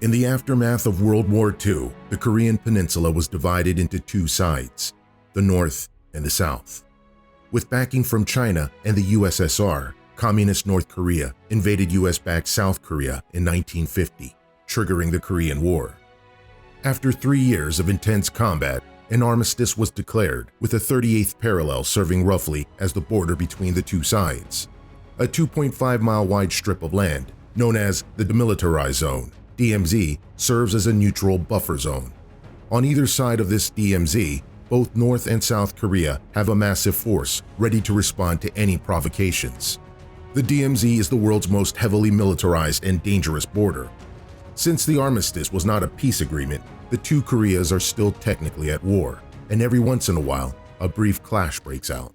In the aftermath of World War II, the Korean Peninsula was divided into two sides, the North and the South. With backing from China and the USSR, Communist North Korea invaded US-backed South Korea in 1950, triggering the Korean War. After 3 years of intense combat, an armistice was declared, with the 38th parallel serving roughly as the border between the two sides. A 2.5-mile-wide strip of land, known as the Demilitarized Zone, DMZ, serves as a neutral buffer zone. On either side of this DMZ, both North and South Korea have a massive force ready to respond to any provocations. The DMZ is the world's most heavily militarized and dangerous border. Since the armistice was not a peace agreement, the two Koreas are still technically at war, and every once in a while, a brief clash breaks out.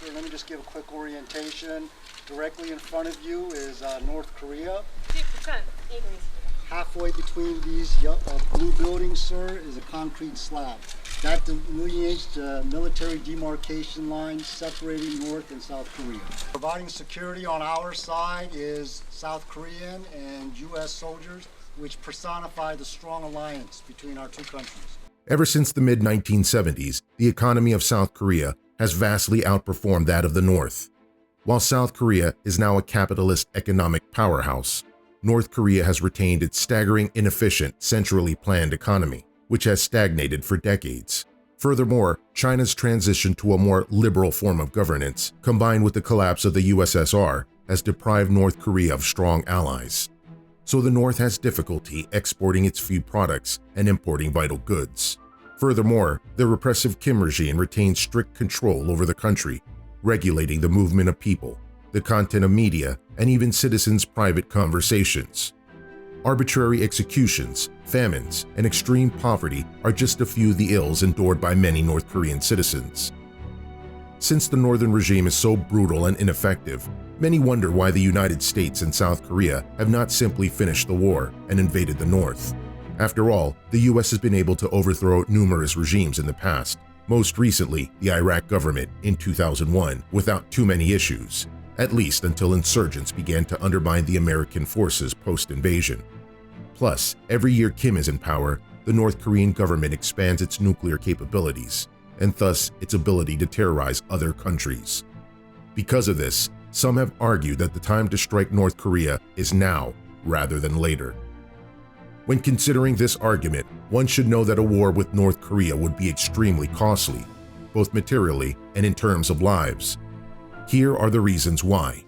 So let me just give a quick orientation. Directly in front of you is North Korea. Halfway between these blue buildings, sir, is a concrete slab. That delineates the military demarcation line separating North and South Korea. Providing security on our side is South Korean and US soldiers, which personify the strong alliance between our two countries. Ever since the mid-1970s, the economy of South Korea has vastly outperformed that of the North. While South Korea is now a capitalist economic powerhouse, North Korea has retained its staggering, inefficient, centrally planned economy, which has stagnated for decades. Furthermore, China's transition to a more liberal form of governance, combined with the collapse of the USSR, has deprived North Korea of strong allies. So the North has difficulty exporting its few products and importing vital goods. Furthermore, the repressive Kim regime retains strict control over the country, regulating the movement of people, the content of media, and even citizens' private conversations. Arbitrary executions, famines, and extreme poverty are just a few of the ills endured by many North Korean citizens. Since the Northern regime is so brutal and ineffective, many wonder why the United States and South Korea have not simply finished the war and invaded the North. After all, the US has been able to overthrow numerous regimes in the past, most recently the Iraq government in 2001, without too many issues, at least until insurgents began to undermine the American forces post-invasion. Plus, every year Kim is in power, the North Korean government expands its nuclear capabilities, and thus its ability to terrorize other countries. Because of this, some have argued that the time to strike North Korea is now rather than later. When considering this argument, one should know that a war with North Korea would be extremely costly, both materially and in terms of lives. Here are the reasons why.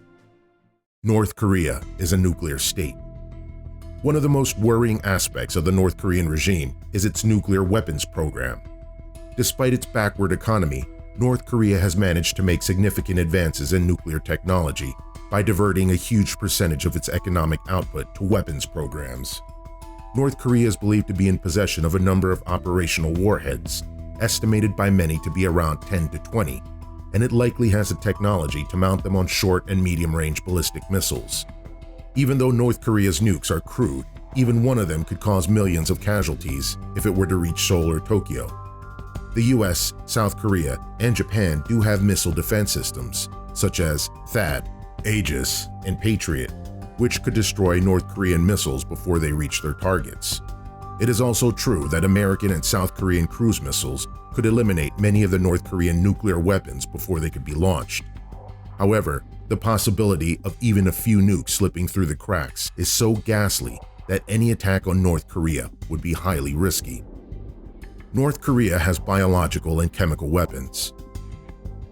North Korea is a nuclear state. One of the most worrying aspects of the North Korean regime is its nuclear weapons program. Despite its backward economy, North Korea has managed to make significant advances in nuclear technology by diverting a huge percentage of its economic output to weapons programs. North Korea is believed to be in possession of a number of operational warheads, estimated by many to be around 10 to 20, and it likely has the technology to mount them on short and medium-range ballistic missiles. Even though North Korea's nukes are crude, even one of them could cause millions of casualties if it were to reach Seoul or Tokyo. The US, South Korea, and Japan do have missile defense systems, such as THAAD, Aegis, and Patriot, which could destroy North Korean missiles before they reach their targets. It is also true that American and South Korean cruise missiles could eliminate many of the North Korean nuclear weapons before they could be launched. However, the possibility of even a few nukes slipping through the cracks is so ghastly that any attack on North Korea would be highly risky. North Korea has biological and chemical weapons.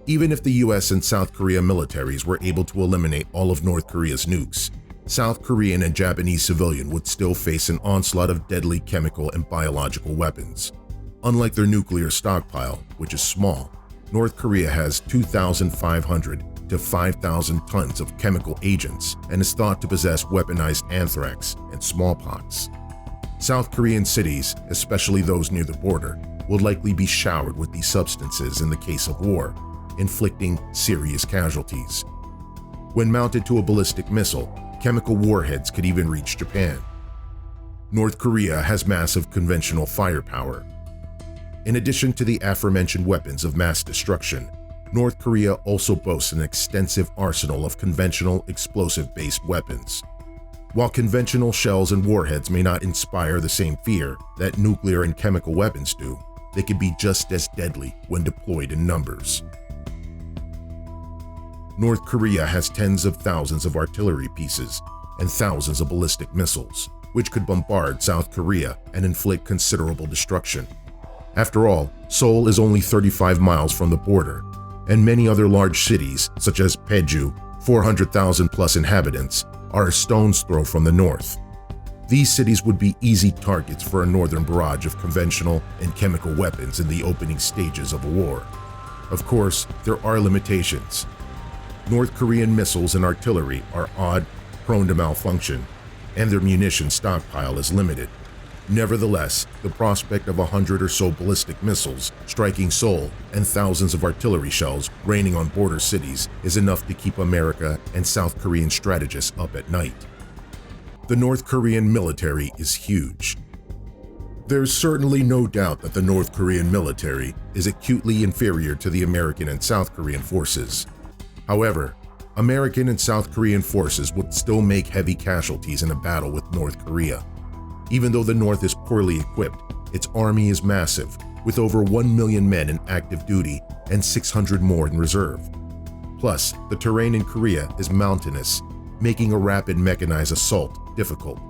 Even if the US and South Korea militaries were able to eliminate all of North Korea's nukes, South Korean and Japanese civilians would still face an onslaught of deadly chemical and biological weapons. Unlike their nuclear stockpile, which is small, North Korea has 2,500 to 5,000 tons of chemical agents and is thought to possess weaponized anthrax and smallpox. South Korean cities, especially those near the border, will likely be showered with these substances in the case of war, inflicting serious casualties. When mounted to a ballistic missile, chemical warheads could even reach Japan. North Korea has massive conventional firepower. In addition to the aforementioned weapons of mass destruction, North Korea also boasts an extensive arsenal of conventional explosive-based weapons. While conventional shells and warheads may not inspire the same fear that nuclear and chemical weapons do, they can be just as deadly when deployed in numbers. North Korea has tens of thousands of artillery pieces and thousands of ballistic missiles, which could bombard South Korea and inflict considerable destruction. After all, Seoul is only 35 miles from the border, and many other large cities, such as Jeju, 400,000 plus inhabitants, are a stone's throw from the north. These cities would be easy targets for a northern barrage of conventional and chemical weapons in the opening stages of a war. Of course, there are limitations. North Korean missiles and artillery are odd, prone to malfunction, and their munition stockpile is limited. Nevertheless, the prospect of 100 or so ballistic missiles striking Seoul and thousands of artillery shells raining on border cities is enough to keep America and South Korean strategists up at night. The North Korean military is huge. There's certainly no doubt that the North Korean military is acutely inferior to the American and South Korean forces. However, American and South Korean forces would still make heavy casualties in a battle with North Korea. Even though the North is poorly equipped, its army is massive, with over 1 million men in active duty and 600 more in reserve. Plus, the terrain in Korea is mountainous, making a rapid mechanized assault difficult.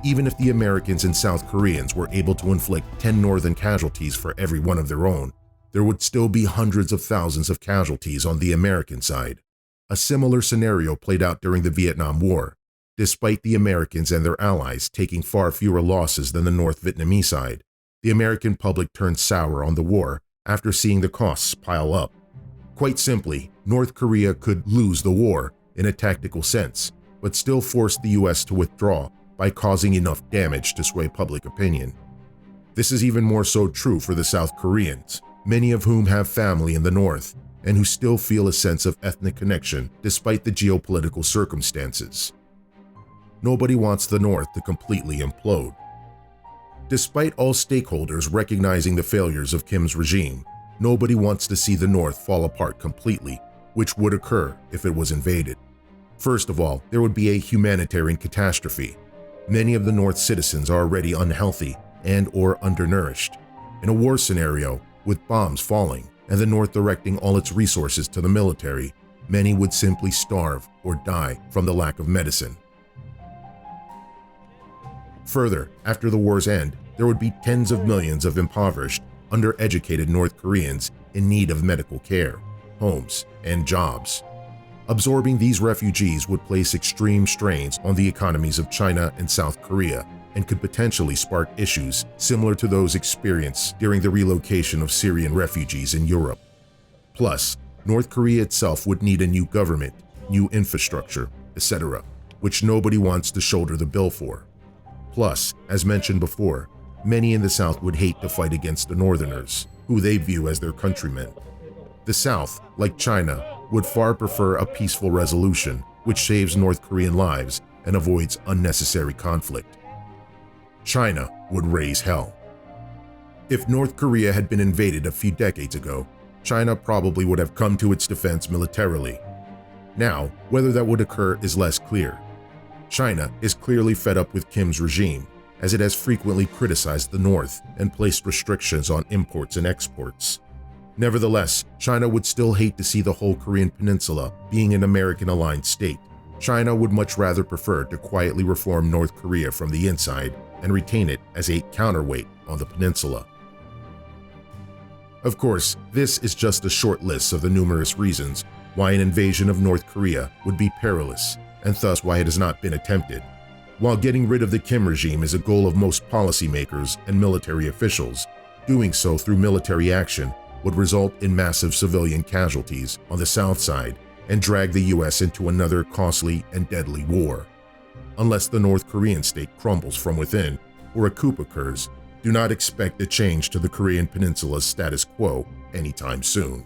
Even if the Americans and South Koreans were able to inflict 10 northern casualties for every one of their own, there would still be hundreds of thousands of casualties on the American side. A similar scenario played out during the Vietnam War, despite the Americans and their allies taking far fewer losses than the North Vietnamese side. The American public turned sour on the war after seeing the costs pile up. Quite simply, North Korea could lose the war in a tactical sense, but still force the US to withdraw by causing enough damage to sway public opinion. This is even more so true for the South Koreans, many of whom have family in the North and who still feel a sense of ethnic connection despite the geopolitical circumstances. Nobody wants the North to completely implode. Despite all stakeholders recognizing the failures of Kim's regime, nobody wants to see the North fall apart completely, which would occur if it was invaded. First of all, there would be a humanitarian catastrophe. Many of the North's citizens are already unhealthy and/or undernourished. In a war scenario, with bombs falling and the North directing all its resources to the military, many would simply starve or die from the lack of medicine. Further, after the war's end, there would be tens of millions of impoverished, undereducated North Koreans in need of medical care, homes, and jobs. Absorbing these refugees would place extreme strains on the economies of China and South Korea and could potentially spark issues similar to those experienced during the relocation of Syrian refugees in Europe. Plus, North Korea itself would need a new government, new infrastructure, etc., which nobody wants to shoulder the bill for. Plus, as mentioned before, many in the South would hate to fight against the Northerners, who they view as their countrymen. The South, like China, would far prefer a peaceful resolution which saves North Korean lives and avoids unnecessary conflict. China would raise hell. If North Korea had been invaded a few decades ago, China probably would have come to its defense militarily. Now, whether that would occur is less clear. China is clearly fed up with Kim's regime, as it has frequently criticized the North and placed restrictions on imports and exports. Nevertheless, China would still hate to see the whole Korean Peninsula being an American-aligned state. China would much rather prefer to quietly reform North Korea from the inside and retain it as a counterweight on the peninsula. Of course, this is just a short list of the numerous reasons why an invasion of North Korea would be perilous, and thus why it has not been attempted. While getting rid of the Kim regime is a goal of most policymakers and military officials, doing so through military action would result in massive civilian casualties on the South side and drag the US into another costly and deadly war. Unless the North Korean state crumbles from within or a coup occurs, do not expect a change to the Korean Peninsula's status quo anytime soon.